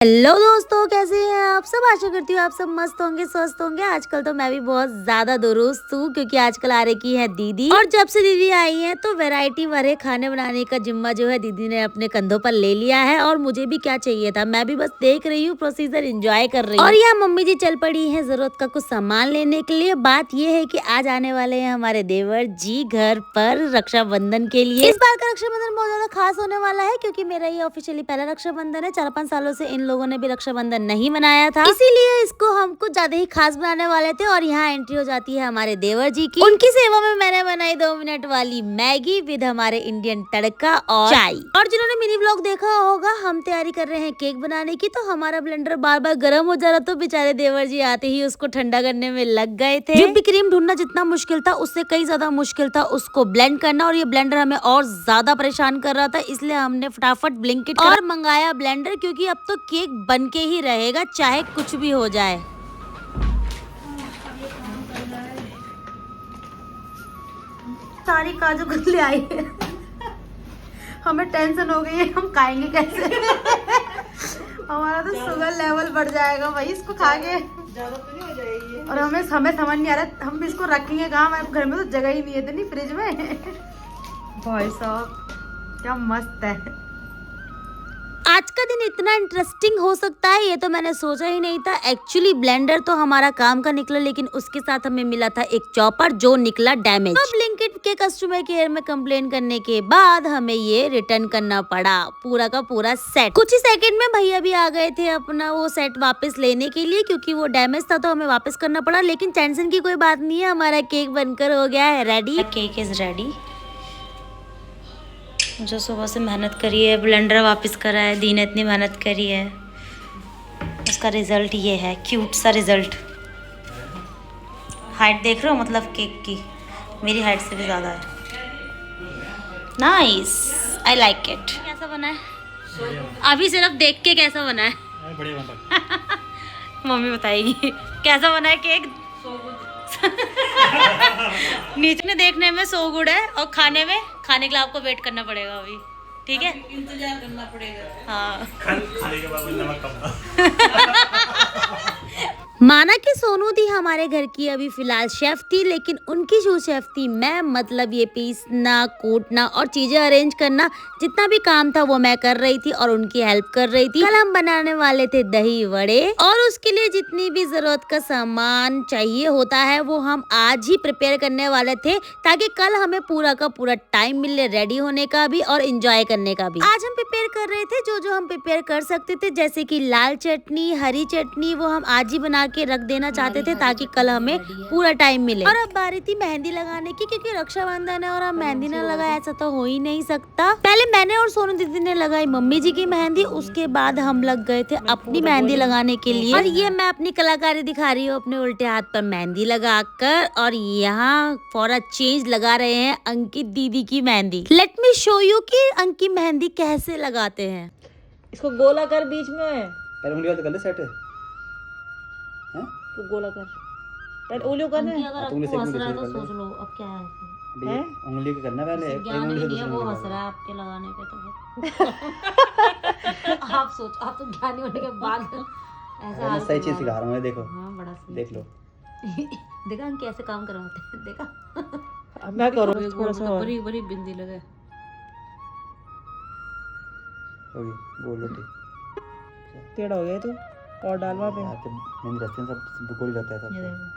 Hello दोस्तों, कैसे हैं आप सब। आशा करती हूँ आप सब मस्त होंगे, स्वस्थ होंगे। आजकल तो मैं भी बहुत ज्यादा दुरुस्त हूँ क्योंकि आजकल आ रही है दीदी, और जब से दीदी आई है तो वैरायटी भरे खाने बनाने का जिम्मा जो है दीदी ने अपने कंधों पर ले लिया है। और मुझे भी क्या चाहिए था, मैं भी बस देख रही हूँ, प्रोसीजर एंजॉय कर रही हूँ। और यहाँ मम्मी जी चल पड़ी है जरूरत का कुछ सामान लेने के लिए। बात ये है कि आज आने वाले हैं हमारे देवर जी घर पर रक्षाबंधन के लिए। इस बार का रक्षाबंधन बहुत ज्यादा खास होने वाला है क्योंकि मेरा ये ऑफिशियली पहला रक्षाबंधन है। 4-5 सालों से इन लोगों ने भी रक्षाबंधन नहीं मनाया था, इसीलिए इसको हम कुछ ज्यादा ही खास बनाने वाले थे। और यहाँ एंट्री हो जाती है हमारे देवर जी की। उनकी सेवा में मैंने बनाई 2 मिनट वाली मैगी विद हमारे इंडियन तड़का और चाय। और जिन्होंने मिनी ब्लॉग देखा होगा, हम तैयारी कर रहे हैं केक बनाने की, तो हमारा ब्लेंडर बार बार गर्म हो जा रहा, तो बेचारे देवर जी आते ही उसको ठंडा करने में लग गए थे। व्हिप क्रीम ढूंढना जितना मुश्किल था उससे कई ज्यादा मुश्किल था उसको ब्लेंड करना, और ये ब्लेंडर हमें और ज्यादा परेशान कर रहा था। इसलिए हमने फटाफट ब्लिंकिट और मंगाया ब्लेंडर, क्योंकि अब तो केक बन के ही रहेगा चाहे कुछ भी हो जाए। सारी काजू कतली आई है, हमें टेंशन हो गई है, हम खाएंगे कैसे। हमारा तो शुगर लेवल बढ़ जाएगा भाई इसको खा के, ज्यादा तो नहीं हो जाएगी। और हमें समझ नहीं आ रहा हम इसको रखेंगे कहाँ। हमारे घर में तो जगह ही नहीं है इतनी फ्रिज में। भाई साहब क्या मस्त है। आज का दिन इतना इंटरेस्टिंग हो सकता है ये तो मैंने सोचा ही नहीं था। एक्चुअली ब्लेंडर तो हमारा काम का निकला, लेकिन उसके साथ हमें मिला था एक चॉपर जो निकला डैमेज। अब ब्लिंकिट के कस्टमर केयर में कंप्लेन करने के बाद हमें ये रिटर्न करना पड़ा, पूरा का पूरा सेट। कुछ ही सेकंड में भैया भी आ गए थे अपना वो सेट वापस लेने के लिए, क्योंकि वो डैमेज था तो हमें वापस करना पड़ा। लेकिन टेंशन की कोई बात नहीं है, हमारा केक बनकर हो गया है रेडी। Cake is ready. जो सुबह से मेहनत करी है, ब्लेंडर वापस करा है, दी ने इतनी मेहनत करी है, उसका रिजल्ट ये है, क्यूट सा रिजल्ट। हाइट देख रहे हो, मतलब केक की मेरी हाइट से भी ज़्यादा है। Nice, I like it. कैसा बना है? अभी सिर्फ देख के कैसा बना है? बढ़िया बना। मम्मी बताएगी कैसा बना है केक। नीचे में देखने में सो गुड है, और खाने के लिए आपको वेट करना पड़ेगा अभी, ठीक है, इंतजार करना पड़ेगा। हाँ खाने के बाद नमक कम। माना कि सोनू दी हमारे घर की अभी फिलहाल शेफ थी, लेकिन उनकी जो शेफ थी मैं, मतलब ये पीसना, कूटना और चीजें अरेंज करना, जितना भी काम था वो मैं कर रही थी और उनकी हेल्प कर रही थी। कल हम बनाने वाले थे दही वड़े, और उसके लिए जितनी भी जरूरत का सामान चाहिए होता है वो हम आज ही प्रिपेयर करने वाले थे, ताकि कल हमें पूरा का पूरा टाइम मिले रेडी होने का भी और एंजॉय करने का भी। आज हम प्रिपेयर कर रहे थे जो हम प्रिपेयर कर सकते थे, जैसे कि लाल चटनी, हरी चटनी, वो हम आज ही बना के रख देना चाहते थे ताकि कल हमें पूरा टाइम मिले। और अब बारी थी मेहंदी लगाने की, क्योंकि रक्षाबंधन है और हम मेहंदी न लगाए ऐसा तो हो ही नहीं सकता। पहले मैंने और सोनू दीदी ने लगाई मम्मी जी की मेहंदी, उसके बाद हम लग गए थे अपनी मेहंदी लगाने के लिए। और ये मैं अपनी कलाकारी दिखा रही हूँ अपने उल्टे हाथ पर मेहंदी लगाकर, और यहाँ फॉर अ चेंज लगा रहे हैं अंकित दीदी की mehndi. Let me show you कि अंकित मेहंदी कैसे लगाते हैं। इसको गोला कर बीच में, पहले उंगली वाला कर ले सेट है तो गोला कर, पहले उंगली कर ले। अगर आपको हंस रहा है तो सोच लो अब क्या है। उंगली के करना पहले, एक ज्ञान उंगली से नहीं है, दूसरी वो उंगली हंस रहा है आपके लगाने पे तो। आप सोचो, आप तो ज्ञानी होने के बाद ऐसा मैं सही चीज सिखा रहा हूँ, देखो। हाँ बड़ा सही। देख लो। देखा हम कैसे काम करवाते हैं, देखा। अब मैं करूँ थोड़ा सा और। बड़ी बड़ी बिंदी लगे होगी गोल रोटी टेढ़ा हो गया तो और डालवा पे। मेहंदी रस्ते सब गोली रहता है सब।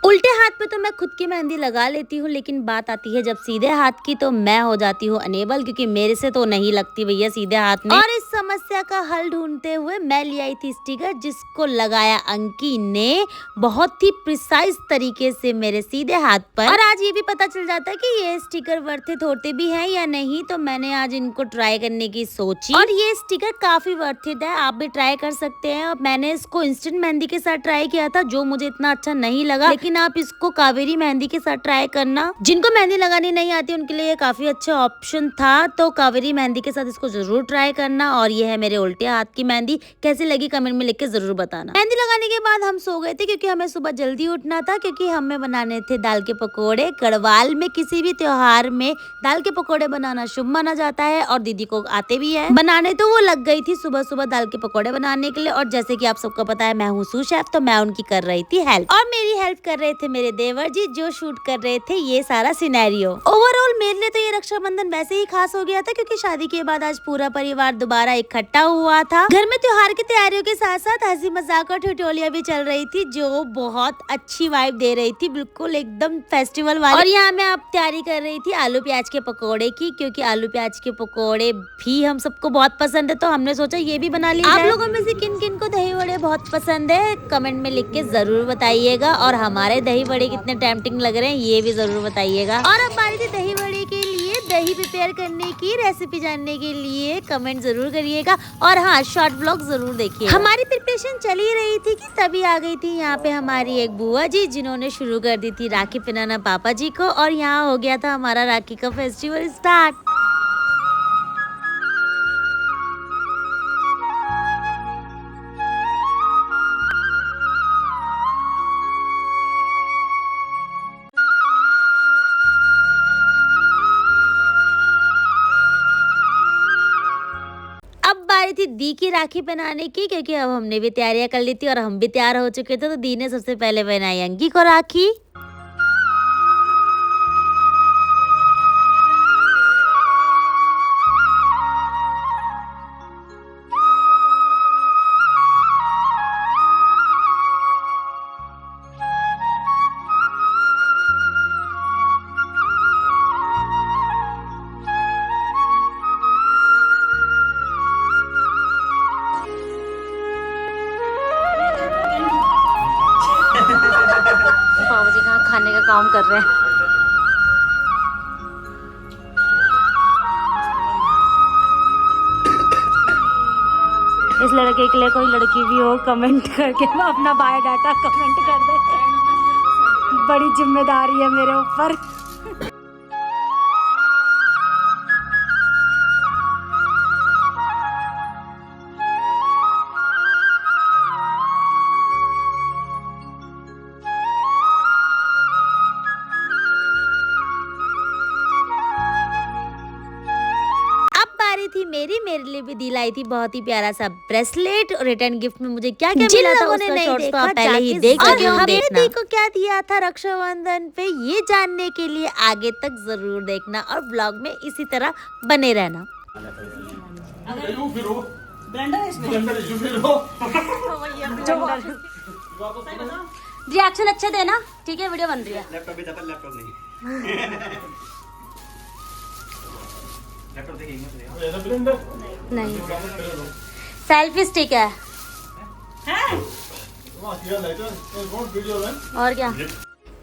उल्टे हाथ पे तो मैं खुद की मेहंदी लगा लेती हूँ, लेकिन बात आती है जब सीधे हाथ की तो मैं हो जाती हूँ अनेबल, क्योंकि मेरे से तो नहीं लगती भैया सीधे हाथ में। और इस समस्या का हल ढूंढते हुए मैं ले आई थी स्टिकर, जिसको लगाया अंकी ने बहुत ही प्रिसाइज तरीके से मेरे सीधे हाथ पर। और आज ये भी पता चल जाता है कि ये स्टिकर वर्थित होते भी हैं या नहीं, तो मैंने आज इनको ट्राई करने की सोची, और ये स्टिकर काफी वर्थित है, आप भी ट्राई कर सकते हैं। और मैंने इसको इंस्टेंट मेहंदी के साथ ट्राई किया था, जो मुझे इतना अच्छा नहीं लगा, लेकिन आप इसको कावेरी मेहंदी के साथ ट्राई करना। जिनको मेहंदी लगानी नहीं आती उनके लिए काफी अच्छा ऑप्शन था, तो कावेरी मेहंदी के साथ इसको जरूर ट्राई करना। और और ये है मेरे उल्टे हाथ की मेहंदी। कैसी लगी कमेंट में लिख के जरूर बताना। मेहंदी लगाने के बाद हम सो गए थे क्योंकि हमें सुबह जल्दी उठना था, क्योंकि हमें बनाने थे दाल के पकोड़े। गढ़वाल में किसी भी त्योहार में दाल के पकोड़े बनाना शुभ माना जाता है और दीदी को आते भी है बनाने। तो वो लग गई थी सुबह सुबह दाल के पकोड़े बनाने के लिए। और जैसे कि आप सबको पता है मैं हूँ सू शेफ, तो मैं उनकी कर रही थी हेल्प, और मेरी हेल्प कर रहे थे मेरे देवर जी जो शूट कर रहे थे ये सारा सिनेरियो। ओवरऑल मेरे लिए तो ये रक्षाबंधन वैसे ही खास हो गया था क्योंकि शादी के बाद आज पूरा परिवार दोबारा इकट्ठा हुआ था। घर में त्योहार की तैयारियों के साथ साथ हंसी मजाक और ठिठोलियां भी चल रही थी जो बहुत अच्छी वाइब दे रही थी, बिल्कुल एकदम फेस्टिवल वाली। और यहाँ मैं अब तैयारी कर रही थी आलू प्याज के पकोड़े की, क्योंकि आलू प्याज के पकोड़े भी हम सबको बहुत पसंद है, तो हमने सोचा ये भी बना लिया। आप लोगों में से किन किन को दही वड़े बहुत पसंद है कमेंट में लिख के जरूर बताइएगा, और हमारे दही वड़े कितने टेम्पटिंग लग रहे हैं ये भी जरूर बताइएगा। और अब बारी थी दही वड़े के लिए दही प्रिपेयर करने की। रेसिपी जानने के लिए कमेंट जरूर करिएगा, और हाँ शॉर्ट ब्लॉग जरूर देखिए। हमारी प्रिपरेशन चल ही रही थी कि तभी आ गई थी यहाँ पे हमारी एक बुआ जी जिन्होंने शुरू कर दी थी राखी पहनाना पापा जी को, और यहाँ हो गया था हमारा राखी का फेस्टिवल स्टार्ट। अब बारी थी दी की राखी पहनाने की, क्योंकि अब हमने भी तैयारियां कर ली थी और हम भी तैयार हो चुके थे। तो दी ने सबसे पहले पहनाई अंगी को राखी। बाबा जी कहाँ खाने का काम कर रहे हैं। इस लड़के के लिए कोई लड़की भी हो कमेंट करके अपना बायोडाटा कमेंट कर दे, बड़ी जिम्मेदारी है मेरे ऊपर। थी मेरे लिए भी दी लाई थी बहुत ही प्यारा सा ब्रेसलेट, और रिटर्न गिफ्ट में मुझे क्या क्या मिला था उसका शॉर्ट्स तो आप पहले ही देख चुके हो। हमने दी को क्या दिया था रक्षाबंधन पे ये जानने के लिए आगे तक जरूर देखना और ब्लॉग में इसी तरह बने रहना। रिएक्शन अच्छे देना, ठीक है वीडियो बन रही है। लैपटॉप भी था पर लैपटॉप नहीं। नहीं सेल्फी स्टिक है और क्या।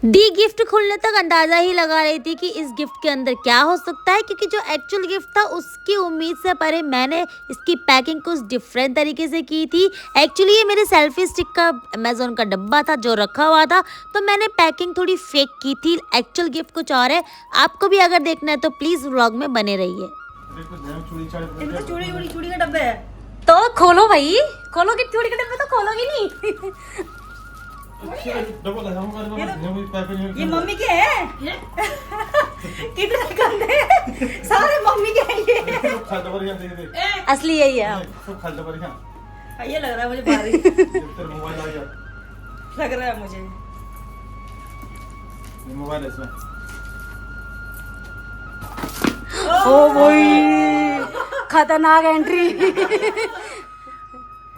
दी गिफ्ट खुलने तक अंदाजा ही लगा रही थी कि इस गिफ्ट के अंदर क्या हो सकता है, क्योंकि जो एक्चुअल गिफ्ट था उसकी उम्मीद से परे मैंने इसकी पैकिंग कुछ डिफरेंट तरीके से की थी। एक्चुअली ये मेरे सेल्फी स्टिक का अमेजोन का डब्बा था जो रखा हुआ था, तो मैंने पैकिंग थोड़ी फेक की थी। एक्चुअल गिफ्ट कुछ और है। आपको भी अगर देखना है तो प्लीज व्लॉग में बने रहिए। चूड़ी का डब्बे है तो खोलो भाई, खोलो कि चूड़ी के डब्बे तो खोलोगी नहीं। ये मम्मी के है कितने गंदे सारे मम्मी के हैं ये। असली यही है। ये लग रहा है मुझे भारी लग रहा है मुझे। मोबाइल इसमें ओ भाई खतरनाक एंट्री।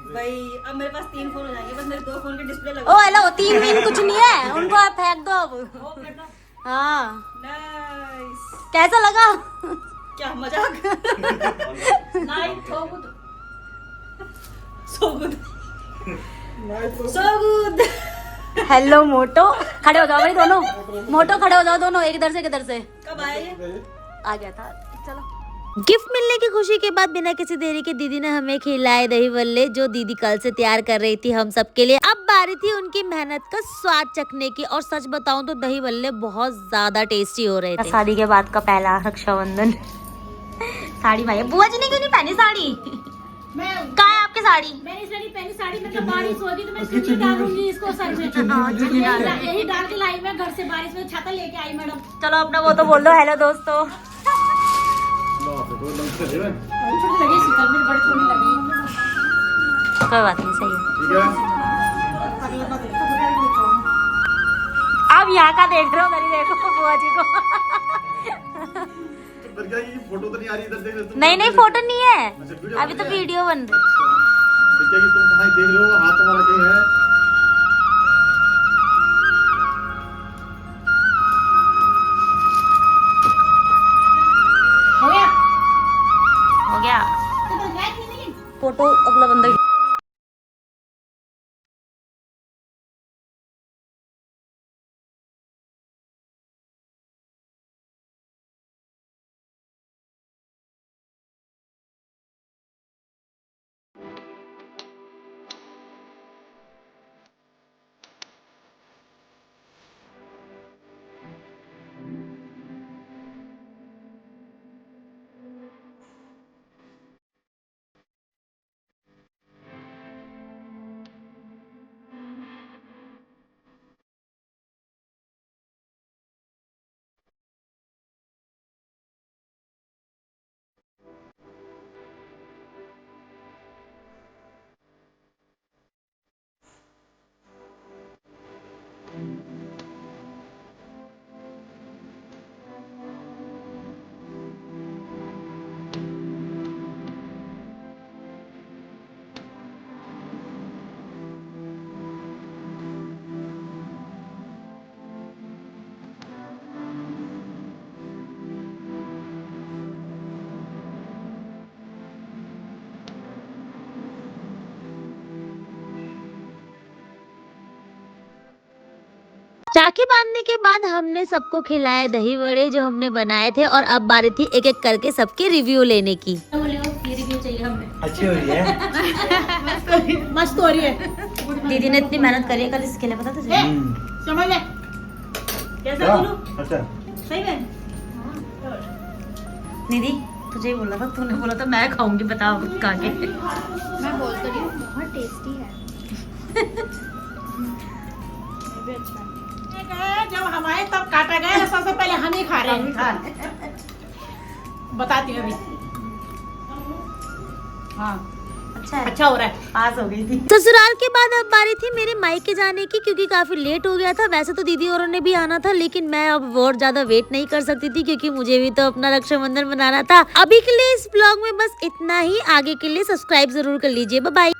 भाई अब मेरे पास 3 फोन हो जाएंगे, बस मेरे 2 फोन के डिस्प्ले लगा। ओ हेलो 3 दिन कुछ नहीं है, उनको आप फेंक दो अब। हाँ नाइस। कैसा लगा? क्या मजाक। Nice so good so good. Hello Moto, खड़े हो जाओ भाई दोनों। मोटो खड़े हो जाओ दोनों, एक इधर से एक इधर से। कब आए ये? आ गया था। चलो गिफ्ट मिलने की खुशी के बाद बिना किसी देरी के दीदी ने हमें खिलाए दही बल्ले, जो दीदी कल से तैयार कर रही थी हम सब के लिए। अब बारी थी उनकी मेहनत का स्वाद चखने की, और सच बताऊं तो दही बल्ले बहुत ज्यादा टेस्टी हो रहे थे। शादी के बाद का पहला रक्षाबंधन। साड़ी भाई बुआ जी ने क्यों नहीं पहनी साड़ी? कहाँ है आपकी साड़ी? मैंने इसलिए पहली साड़ी में तो बारिश होगी तो मैं चुन्नी डालूंगी इसको सर में। यही डाल के लाई मैं घर से, बारिश में छाता लेके आई मैडम। चलो अपना वो तो बोल दो। हेलो दोस्तों। छोटी लगी शीतल में, बड़ी थोड़ी लगी। कोई बात नहीं, सही है। अब यहाँ का देख रहे हो, मेरी देखो बुआ जी को। फोटो तो नहीं आ रही इधर, देख नहीं नहीं फोटो नहीं है, वीडियो अभी तो वीडियो बन रही। क्या कि तुम कहाँ देख रहे हो, हाथ तुम्हारा कहीं है? हो गया? हो गया तो गया कि नहीं? फोटो अगला बंदा। राखी बांधने के बाद हमने सबको खिलाए दही बड़े जो हमने बनाए थे, और अब बारी थी एक एक करके सबके रिव्यू लेने की। बोले ये रिव्यू चाहिए हमें। अच्छी हो रही है। मस्त हो रही है। दीदी ने इतनी मेहनत करी है कल इसके लिए, पता तुझे? समझ ले कैसा बोलूं? अच्छा सही में दीदी तुझे ही बोला था, तूने बोला था मैं खाऊंगी, बता खा के। मैं बोल तो रही हूँ बहुत टेस्टी है। ये भी अच्छा है। जब हमारे तब काटा गया, सबसे पहले हम ही खा रहे हैं। बताती हूँ अभी। हाँ अच्छा है, अच्छा हो रहा है। पास हो गई थी। ससुराल के बाद अब बारी थी मेरे मायके जाने की, क्योंकि काफी लेट हो गया था। वैसे तो दीदी और ने भी आना था, लेकिन मैं अब और ज्यादा वेट नहीं कर सकती थी, क्योंकि मुझे भी तो अपना रक्षाबंधन मनाना था। अभी के लिए इस ब्लॉग में बस इतना ही। आगे के लिए सब्सक्राइब जरूर कर लीजिए। Bye bye.